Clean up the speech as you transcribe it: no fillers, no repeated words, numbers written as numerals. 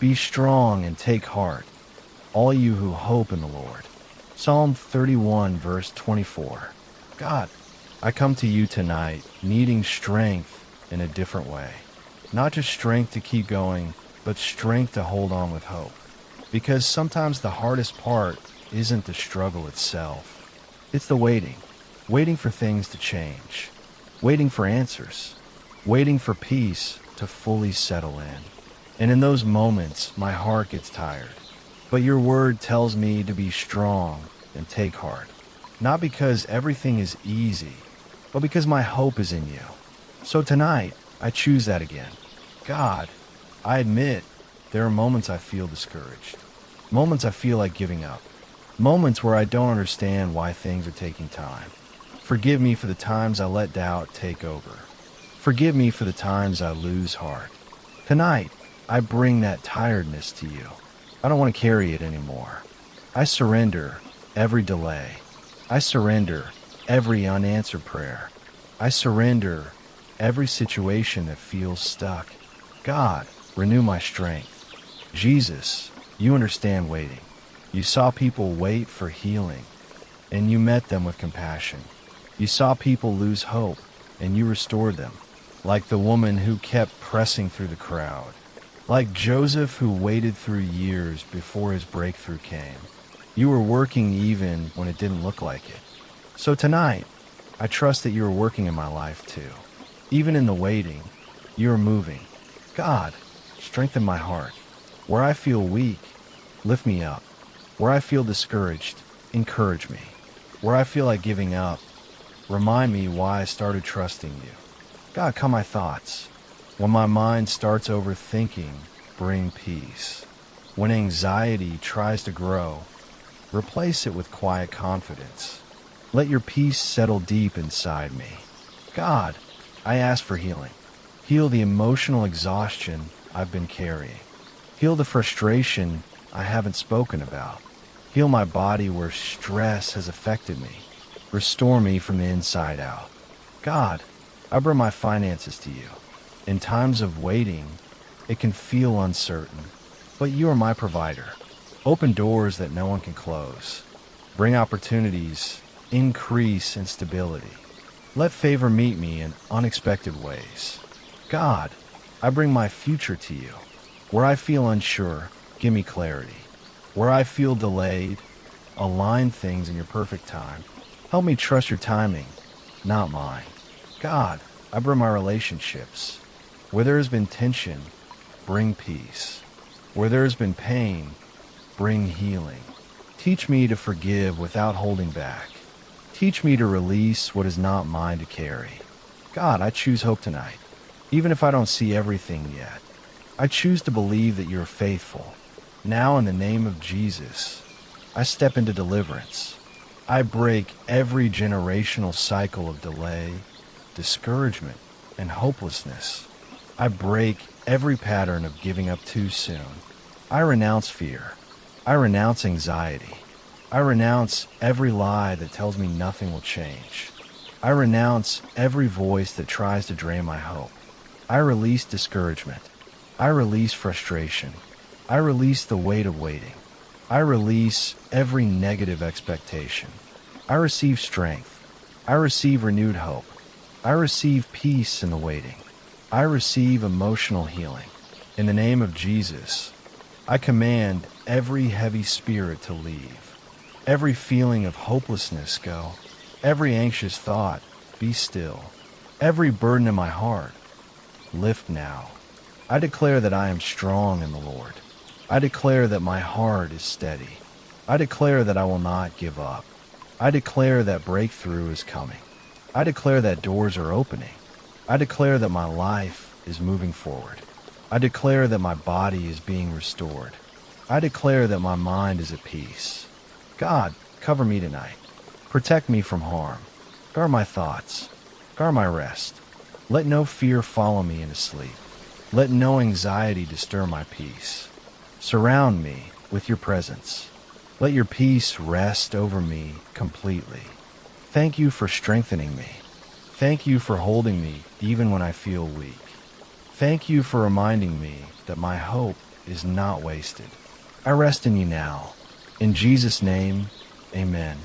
Be strong and take heart, all you who hope in the Lord. Psalm 31, verse 24. God, I come to you tonight needing strength in a different way. Not just strength to keep going, but strength to hold on with hope. Because sometimes the hardest part isn't the struggle itself. It's the waiting. Waiting for things to change. Waiting for answers. Waiting for peace to fully settle in. And in those moments, my heart gets tired. But your word tells me to be strong and take heart. Not because everything is easy, but because my hope is in you. So tonight, I choose that again. God, I admit there are moments I feel discouraged. Moments I feel like giving up. Moments where I don't understand why things are taking time. Forgive me for the times I let doubt take over. Forgive me for the times I lose heart. Tonight, I bring that tiredness to you. I don't want to carry it anymore. I surrender every delay. I surrender every unanswered prayer. I surrender every situation that feels stuck. God, renew my strength. Jesus, you understand waiting. You saw people wait for healing, and you met them with compassion. You saw people lose hope, and you restored them, like the woman who kept pressing through the crowd, like Joseph who waited through years before his breakthrough came. You were working even when it didn't look like it. So tonight, I trust that you are working in my life too. Even in the waiting, you are moving. God, strengthen my heart. Where I feel weak, lift me up. Where I feel discouraged, encourage me. Where I feel like giving up, remind me why I started trusting you. God, calm my thoughts. When my mind starts overthinking, bring peace. When anxiety tries to grow, replace it with quiet confidence. Let your peace settle deep inside me. God, I ask for healing. Heal the emotional exhaustion I've been carrying. Heal the frustration I haven't spoken about. Heal my body where stress has affected me. Restore me from the inside out. God, I bring my finances to you. In times of waiting, it can feel uncertain, but you are my provider. Open doors that no one can close. Bring opportunities, increase in stability. Let favor meet me in unexpected ways. God, I bring my future to you. Where I feel unsure, give me clarity. Where I feel delayed, align things in your perfect time. Help me trust your timing, not mine. God, I bring my relationships. Where there has been tension, bring peace. Where there has been pain, bring healing. Teach me to forgive without holding back. Teach me to release what is not mine to carry. God, I choose hope tonight, even if I don't see everything yet. I choose to believe that you're faithful. Now, in the name of Jesus, I step into deliverance. I break every generational cycle of delay, discouragement, and hopelessness. I break every pattern of giving up too soon. I renounce fear. I renounce anxiety. I renounce every lie that tells me nothing will change. I renounce every voice that tries to drain my hope. I release discouragement. I release frustration. I release the weight of waiting. I release every negative expectation. I receive strength. I receive renewed hope. I receive peace in the waiting. I receive emotional healing. In the name of Jesus, I command every heavy spirit to leave. Every feeling of hopelessness go. Every anxious thought, be still. Every burden in my heart, lift now. I declare that I am strong in the Lord. I declare that my heart is steady. I declare that I will not give up. I declare that breakthrough is coming. I declare that doors are opening. I declare that my life is moving forward. I declare that my body is being restored. I declare that my mind is at peace. God, cover me tonight. Protect me from harm. Guard my thoughts. Guard my rest. Let no fear follow me into sleep. Let no anxiety disturb my peace. Surround me with your presence. Let your peace rest over me completely. Thank you for strengthening me. Thank you for holding me even when I feel weak. Thank you for reminding me that my hope is not wasted. I rest in you now. In Jesus' name, amen.